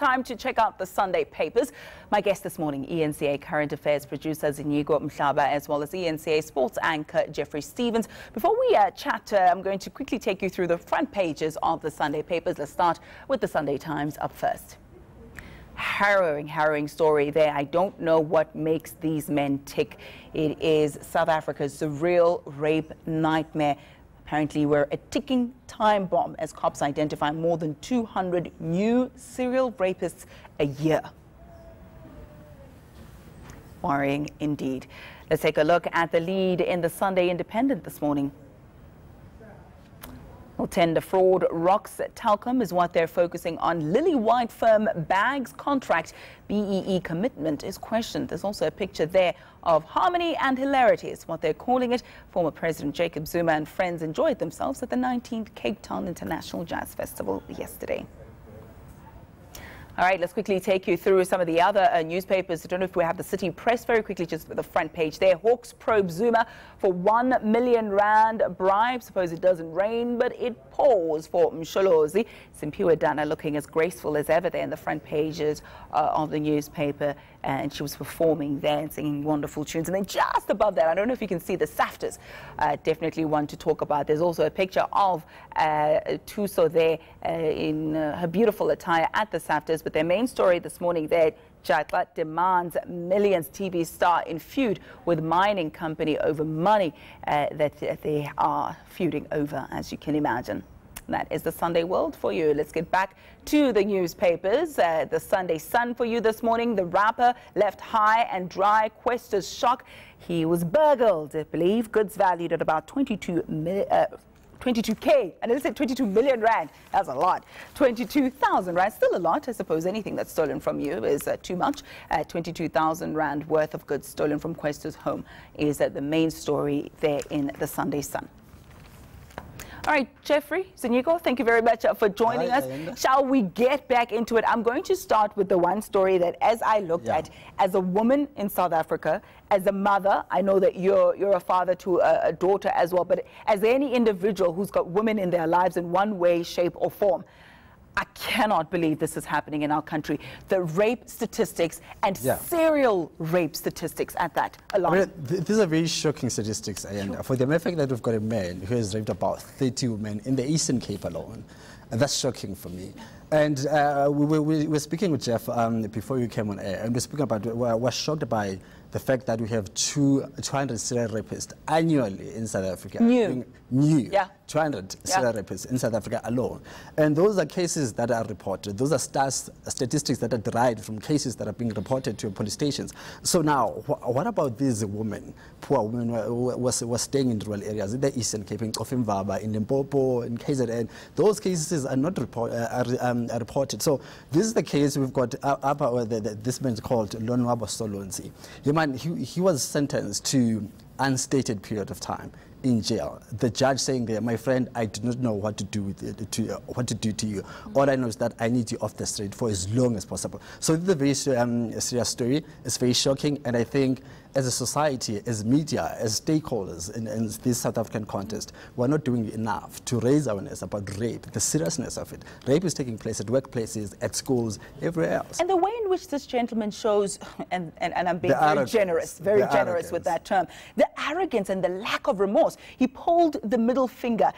time to check out the Sunday papers. My guest this morning, eNCA current affairs producer Ziniko Mhlaba, as well as eNCA sports anchor Jeffrey Stevens. Before we chat, I'm going to quickly take you through the front pages of the Sunday papers. Let's start with the Sunday Times up first. Harrowing story there. I don't know what makes these men tick. It is South Africa's surreal rape nightmare. Apparently, we're a ticking time bomb as cops identify more than 200 new serial rapists a year. Worrying indeed. Let's take a look at the lead in the Sunday Independent this morning. Well, tender fraud rocks Telkom is what they're focusing on. Lily White firm bags contract. BEE commitment is questioned. There's also a picture there of harmony and hilarity is what they're calling it. Former President Jacob Zuma and friends enjoyed themselves at the 19th Cape Town International Jazz Festival yesterday. All right, let's quickly take you through some of the other newspapers. I don't know if we have the City Press very quickly, just for the front page there. Hawks probe Zuma for R1 million bribe. Suppose it doesn't rain, but it pours for Msholozi. Simpiwe Dana looking as graceful as ever there in the front pages of the newspaper. And she was performing there and singing wonderful tunes. And then just above that, I don't know if you can see the SAFTAs. Definitely one to talk about. There's also a picture of Tuso there in her beautiful attire at the SAFTAs. But their main story this morning there, Jatla demands millions. TV star in feud with mining company over money that they are feuding over, as you can imagine. That is the Sunday World for you. Let's get back to the newspapers. The Sunday Sun for you this morning. The rapper left high and dry. Questa's shock. He was burgled, I believe. Goods valued at about 22K. And it said 22 million rand. That's a lot. 22,000 rand. Still a lot. I suppose anything that's stolen from you is too much. 22,000 rand worth of goods stolen from Questa's home is the main story there in the Sunday Sun. All right, Jeffrey, Ziniko, thank you very much for joining us. Shall we get back into it? I'm going to start with the one story that, as I looked at, as a woman in South Africa, as a mother, I know that you're a father to a daughter as well, but as any individual who's got women in their lives in one way, shape or form, I cannot believe this is happening in our country. The rape statistics and serial rape statistics at that alone. I mean, these are very shocking statistics. And for the mere fact that we've got a man who has raped about 30 women in the Eastern Cape alone, that's shocking for me. And we were speaking with Jeff before you came on air, and we're shocked by the fact that we have 200 serial rapists annually in South Africa. New. 200 serial rapists in South Africa alone. And those are cases that are reported. Those are statistics that are derived from cases that are being reported to police stations. So now, what about these women, poor women who were staying in rural areas, in the Eastern Cape, in Mhlaba, in Limpopo, in KZN? Those cases are not reported. So this is the case we've got this man's called Lonwabo Solonzi. He was sentenced to unstated period of time in jail. The judge saying there, my friend, I do not know what to do with it, what to do to you. All I know is that I need you off the street for as long as possible. So this is a very serious story. It's very shocking, and I think as a society, as media, as stakeholders in this South African context, we're not doing enough to raise awareness about rape, the seriousness of it. Rape is taking place at workplaces, at schools, everywhere else. And the way in which this gentleman shows, and I'm being very generous with that term, the arrogance and the lack of remorse. He pulled the middle finger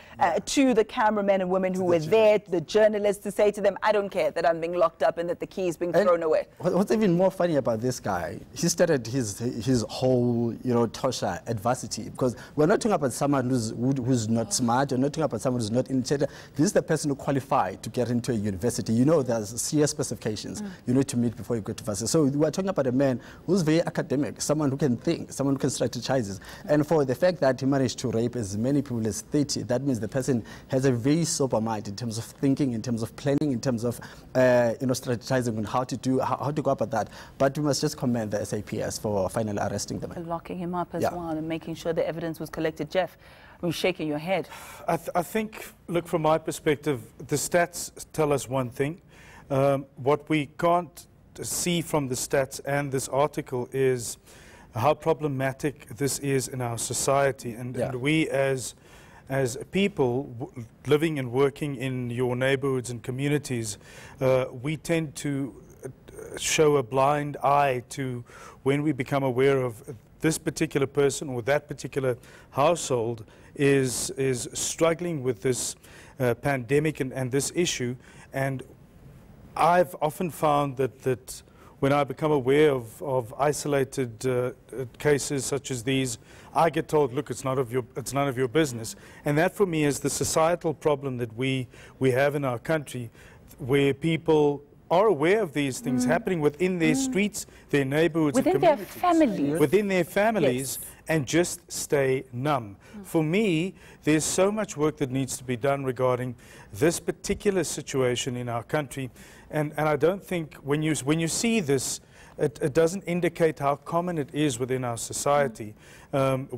to the cameramen and women who were there, the journalists, to say to them, I don't care that I'm being locked up and that the key is being thrown away. What's even more funny about this guy, he started his whole, Tosha adversity, because we're not talking about someone who's not smart, we're not talking about someone who's not intelligent. This is the person who qualified to get into a university. There's serious specifications you need to meet before you go to university. So we're talking about a man who's very academic, someone who can think, someone who can strategize. And for the fact that he managed to rape as many people as 30, that means the person has a very sober mind in terms of thinking, in terms of planning, in terms of strategizing on how to go about that. But we must just commend the SAPS for finally arresting the man. Locking him up as well and making sure the evidence was collected. Jeff, I'm shaking your head. I think, look, from my perspective, the stats tell us one thing. What we can't see from the stats and this article is how problematic this is in our society. And we as as people living and working in your neighborhoods and communities, we tend to show a blind eye to when we become aware of this particular person or that particular household is struggling with this pandemic and this issue. And I've often found that when I become aware of isolated cases such as these, I get told, look, it's none of your business. And that for me is the societal problem that we have in our country, where people are aware of these things happening within their streets, their neighborhoods, within and communities. their families. Within their families, Yes. and just stay numb. For me, there's so much work that needs to be done regarding this particular situation in our country. And I don't think when you see this, it doesn't indicate how common it is within our society.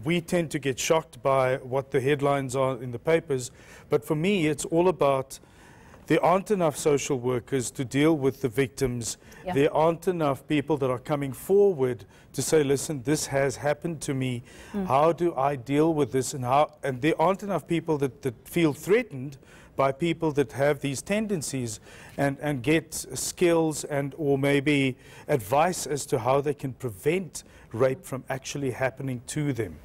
We tend to get shocked by what the headlines are in the papers. But for me, it's all about there aren't enough social workers to deal with the victims. Yeah. There aren't enough people that are coming forward to say, listen, this has happened to me. How do I deal with this? And there aren't enough people that feel threatened by people that have these tendencies and get skills and or maybe advice as to how they can prevent rape from actually happening to them.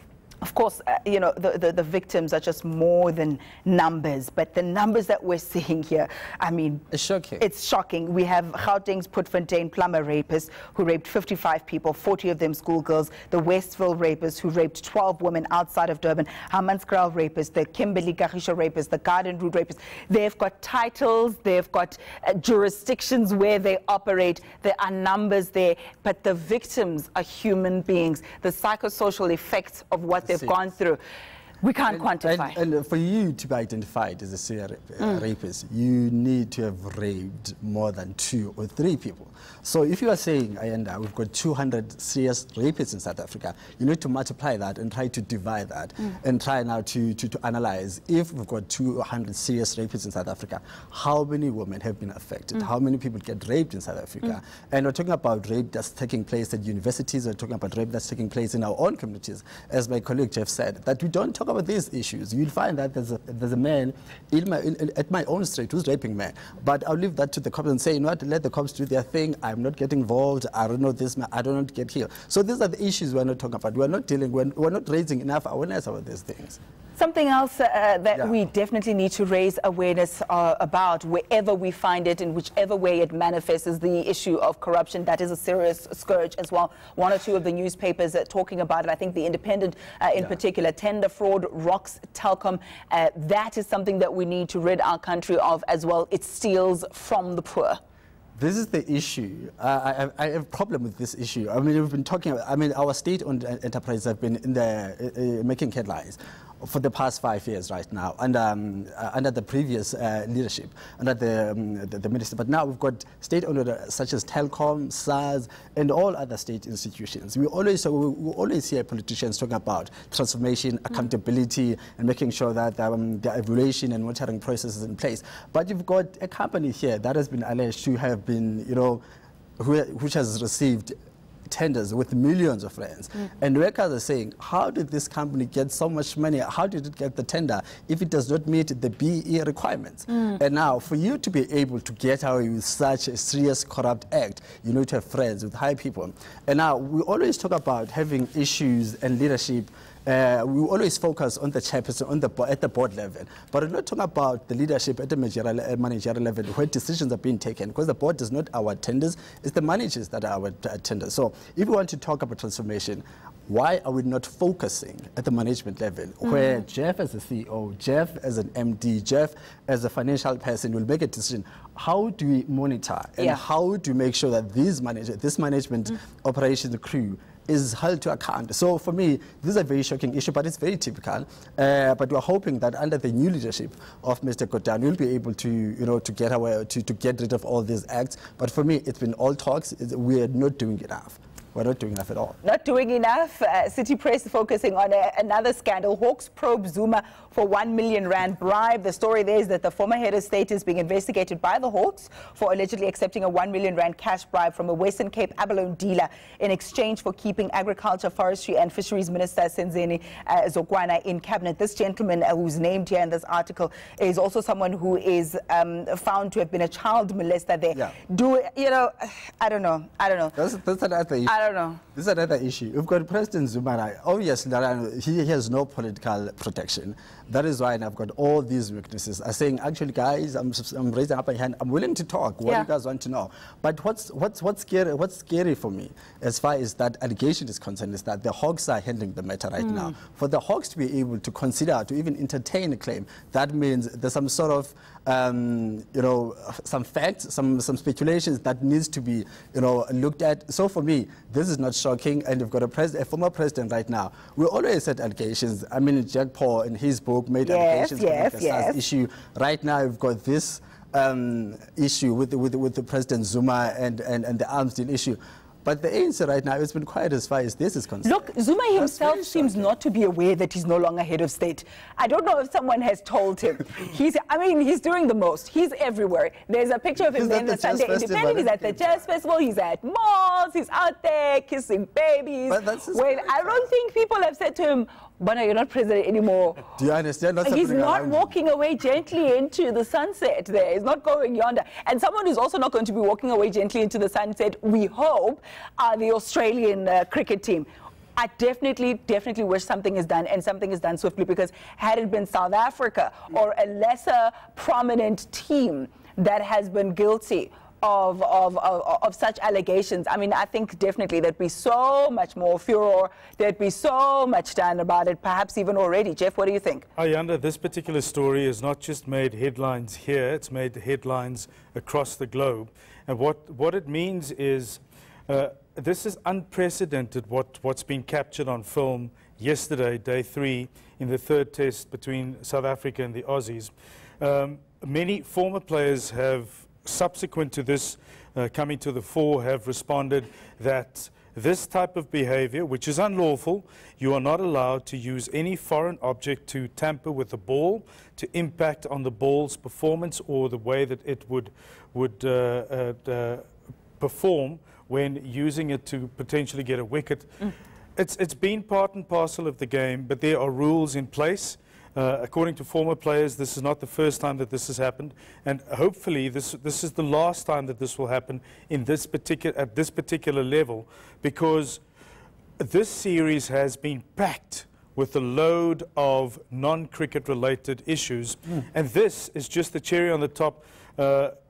Of course, you know, the victims are just more than numbers, but the numbers that we're seeing here, I mean, It's shocking. It's shocking. We have Gauteng's Putfontein plumber rapist who raped 55 people, 40 of them schoolgirls, the Westville rapist who raped 12 women outside of Durban, Hammanskraal rapist, the Kimberley Kagisha rapist, the Garden Route rapist. They've got titles, they've got jurisdictions where they operate, there are numbers there, but the victims are human beings. The psychosocial effects of what they've gone through, we can't quantify. And for you to be identified as a serial rapist, you need to have raped more than 2 or 3 people. So if you are saying, Ayanda, we've got 200 serious rapists in South Africa, you need to multiply that and try to divide that and try now to analyze, if we've got 200 serious rapists in South Africa, how many women have been affected? How many people get raped in South Africa? And we're talking about rape that's taking place at universities, we're talking about rape that's taking place in our own communities. As my colleague Jeff said, that we don't talk about these issues. You'll find that there's a man at my own street who's raping men. But I'll leave that to the cops and say, you know what, let the cops do their thing. I'm not getting involved. I don't know this man. I don't want to get killed. So these are the issues we're not talking about. We're not raising enough awareness about these things. Something else that we definitely need to raise awareness about wherever we find it, in whichever way it manifests, is the issue of corruption. That is a serious scourge as well. 1 or 2 of the newspapers are talking about it. I think the Independent in particular, tender fraud, rocks Telkom. That is something that we need to rid our country of as well. It steals from the poor. This is the issue. I have a problem with this issue. I mean, we've been talking, our state-owned enterprises have been in the making headlines for the past 5 years right now, under the previous leadership, under the minister. But now we've got state-owned such as Telkom, SARS, and all other state institutions. We always hear politicians talking about transformation, accountability, and making sure that the evaluation and monitoring process is in place. But you've got a company here that has been alleged to have been, which has received tenders with millions of rands. And workers are saying, how did this company get so much money? How did it get the tender if it does not meet the BE requirements? And now, for you to be able to get away with such a serious corrupt act, you need to have friends with high people. And now, we always talk about having issues and leadership. We always focus on the chairperson at the board level, but we're not talking about the leadership at the managerial level where decisions are being taken, because the board is not our tenders, it's the managers that are our tenders. So if we want to talk about transformation, why are we not focusing at the management level where Jeff as a CEO, Jeff as an MD, Jeff as a financial person will make a decision? How do we monitor and how do we make sure that this management operations crew is held to account? So for me, this is a very shocking issue, but it's very typical. But we're hoping that under the new leadership of Mr. Godani, we'll be able to, to get rid of all these acts. But for me, it's been all talks. We are not doing enough. we're not doing enough at all. Not doing enough. City Press focusing on another scandal. Hawks probe Zuma for 1 million rand bribe. The story there is that the former head of state is being investigated by the Hawks for allegedly accepting a 1 million rand cash bribe from a Western Cape abalone dealer in exchange for keeping Agriculture, Forestry and Fisheries Minister Senzeni Zokwana in cabinet. This gentleman who's named here in this article is also someone who is found to have been a child molester there. Yeah. I don't know. That's another issue. I don't know. This is another issue. We've got President Zuma. Obviously, he has no political protection. That is why I've got all these weaknesses. I'm saying, actually, guys, I'm raising up my hand. I'm willing to talk. What do you guys want to know? But what's scary for me, as far as that allegation is concerned, is that the Hawks are handling the matter right now. For the Hawks to be able to consider, to even entertain a claim, that means there's some sort of some facts, some speculations that needs to be, looked at. So for me, this is not shocking. And you've got a former president right now. We always had allegations. I mean, Jack Paul in his book made allegations about the SARS issue. Right now, you've got this issue with the President Zuma and the arms deal issue. But the ANC right now has been quiet as far as this is concerned. Look, Zuma himself seems not to be aware that he's no longer head of state. I don't know if someone has told him. He's doing the most. He's everywhere. There's a picture of him there in the Sunday Independent. He's at the Jazz Festival. He's at malls. He's out there kissing babies. But that's I don't think people have said to him, "Bana, you're not president anymore." Do you understand? He's not walking away gently into the sunset there. He's not going yonder. And someone who's also not going to be walking away gently into the sunset, we hope, are the Australian cricket team. I definitely wish something is done, and something is done swiftly, because had it been South Africa or a lesser prominent team that has been guilty of such allegations, I mean, I think definitely there'd be so much more furor, there'd be so much done about it, perhaps even already. Jeff, what do you think? Ayanda, this particular story has not just made headlines here, it's made headlines across the globe. And what it means is this is unprecedented, what's been captured on film yesterday, day 3, in the third test between South Africa and the Aussies. Many former players have, subsequent to this coming to the fore, have responded that this type of behavior, which is unlawful, you are not allowed to use any foreign object to tamper with the ball, to impact on the ball's performance or the way that it would perform when using it to potentially get a wicket. It's been part and parcel of the game, but there are rules in place. According to former players, this is not the first time that this has happened, and hopefully this is the last time that this will happen at this particular level, because this series has been packed with a load of non-cricket related issues, and this is just the cherry on the top.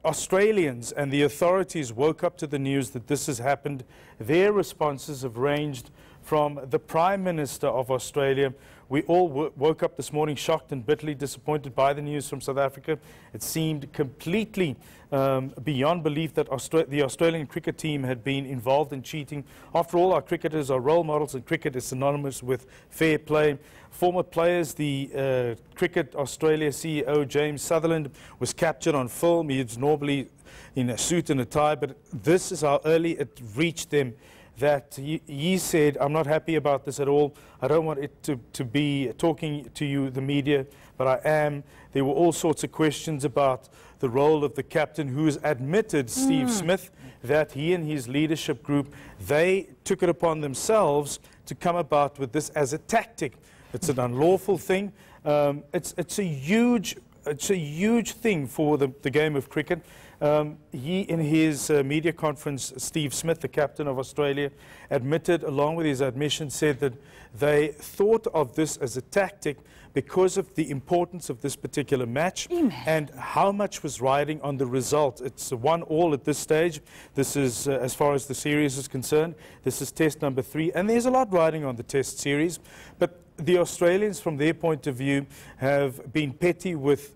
Australians and the authorities woke up to the news that this has happened. Their responses have ranged from the Prime Minister of Australia. We all woke up this morning shocked and bitterly disappointed by the news from South Africa. It seemed completely beyond belief that the Australian cricket team had been involved in cheating. After all, our cricketers are role models, and cricket is synonymous with fair play. Former players, the Cricket Australia CEO James Sutherland was captured on film. He is normally in a suit and a tie, but this is how early it reached them, that he said, "I'm not happy about this at all. I don't want it to be talking to you, the media, but I am." There were all sorts of questions about the role of the captain, who has admitted, Steve Smith, that he and his leadership group, they took it upon themselves to come about with this as a tactic. It's an unlawful thing. It's a huge thing for the game of cricket. He, in his media conference, Steve Smith, the captain of Australia, admitted, along with his admission, said that they thought of this as a tactic because of the importance of this particular match and how much was riding on the result. It's 1-1 at this stage. This is, as far as the series is concerned, this is test number 3, and there's a lot riding on the test series. But the Australians, from their point of view, have been petty with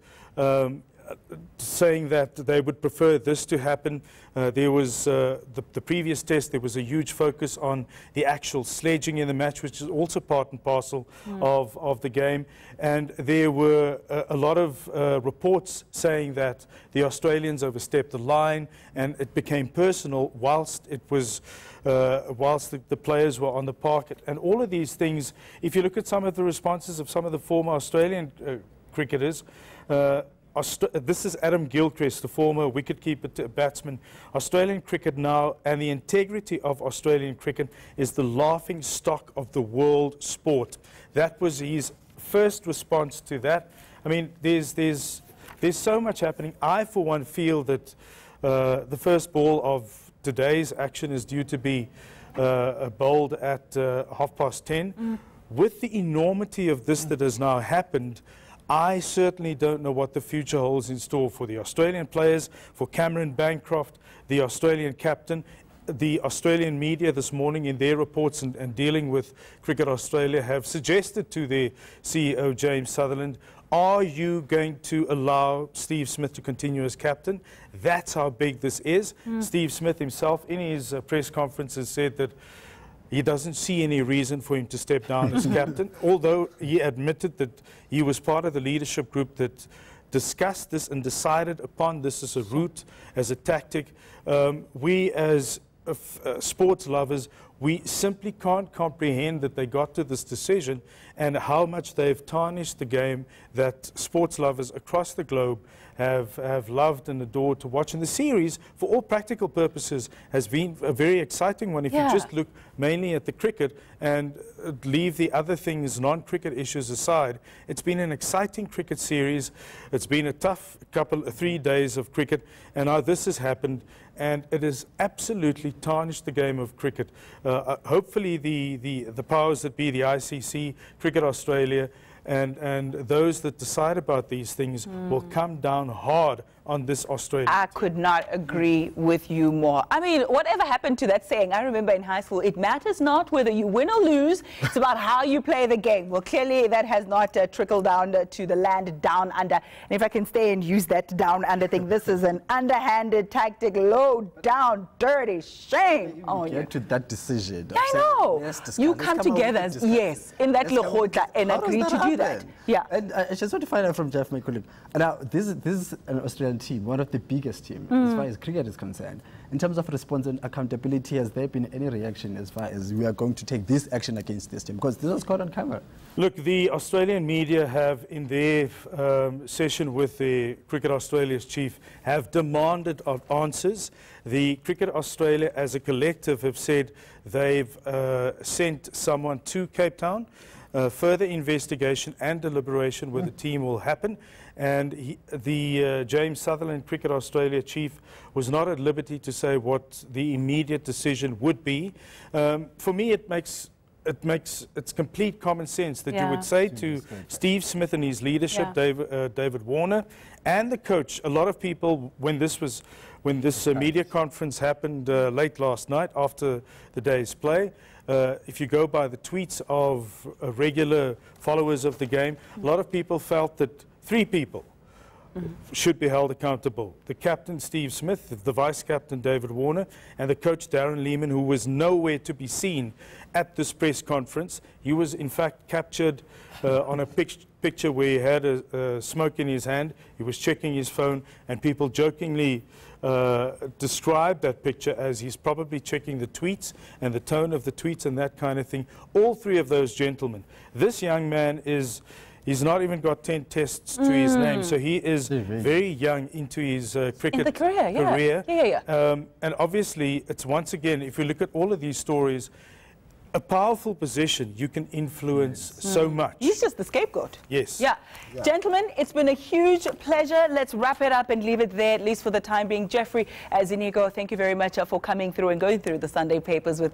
saying that they would prefer this to happen. There was the previous test, there was a huge focus on the actual sledging in the match, which is also part and parcel of the game. And there were a lot of reports saying that the Australians overstepped the line, and it became personal whilst it was whilst the players were on the park. And all of these things, if you look at some of the responses of some of the former Australian cricketers, this is Adam Gilchrist, the former wicketkeeper batsman. Australian cricket now, and the integrity of Australian cricket, is the laughing stock of the world sport. That was his first response to that. I mean, there's so much happening. I, for one, feel that the first ball of today's action is due to be bowled at 10:30. With the enormity of this that has now happened, I certainly don't know what the future holds in store for the Australian players, for Cameron Bancroft, the Australian captain. The Australian media this morning, in their reports and dealing with Cricket Australia, have suggested to their CEO, James Sutherland, are you going to allow Steve Smith to continue as captain? That's how big this is. Steve Smith himself, in his press conference, has said that he doesn't see any reason for him to step down as captain, although he admitted that he was part of the leadership group that discussed this and decided upon this as a route, as a tactic. We as sports lovers, we simply can't comprehend that they got to this decision and how much they've tarnished the game that sports lovers across the globe have loved and adored to watch. And the series, for all practical purposes, has been a very exciting one. If you just look mainly at the cricket and leave the other things, non-cricket issues aside, it's been an exciting cricket series. It's been a tough 3 days of cricket, and now this has happened, and it has absolutely tarnished the game of cricket. Hopefully the powers that be, the ICC, Cricket Australia, and those that decide about these things will come down hard on this Australian I could not agree with you more. I mean, whatever happened to that saying? I remember in high school, it matters not whether you win or lose, it's about how you play the game. Well, clearly that has not trickled down to the land down under. And if I can stay and use that down under thing, this is an underhanded tactic, low down, dirty shame on you. Get to that decision. I know. Yes, you come together, yes, in that lohota and agree to do that. Yeah. And I just want to find out from Jeff, my colleague. Now, this is an Australian team, one of the biggest teams as far as cricket is concerned. In terms of response and accountability, has there been any reaction as far as we are going to take this action against this team? Because this was caught on camera. Look, the Australian media have, in their session with the Cricket Australia's chief, have demanded answers. The Cricket Australia as a collective have said they've sent someone to Cape Town. Further investigation and deliberation with the team will happen. And the James Sutherland Cricket Australia chief was not at liberty to say what the immediate decision would be. For me, it's complete common sense that you would say to Steve Smith and his leadership, David Warner, and the coach. A lot of people, when this media conference happened late last night after the day's play, if you go by the tweets of regular followers of the game, a lot of people felt that 3 people should be held accountable. The captain, Steve Smith, the vice-captain, David Warner, and the coach, Darren Lehman, who was nowhere to be seen at this press conference. He was, in fact, captured on a picture where he had a smoke in his hand. He was checking his phone, and people jokingly described that picture as he's probably checking the tweets and the tone of the tweets and that kind of thing. All 3 of those gentlemen. This young man he's not even got 10 tests to his name, so he is very young into his cricket career. And obviously, it's once again, if you look at all of these stories, a powerful position, you can influence so much. He's just the scapegoat. Yes. Yeah. Gentlemen, it's been a huge pleasure. Let's wrap it up and leave it there, at least for the time being. Jeffrey, Ziniko, thank you very much for coming through and going through the Sunday papers with me.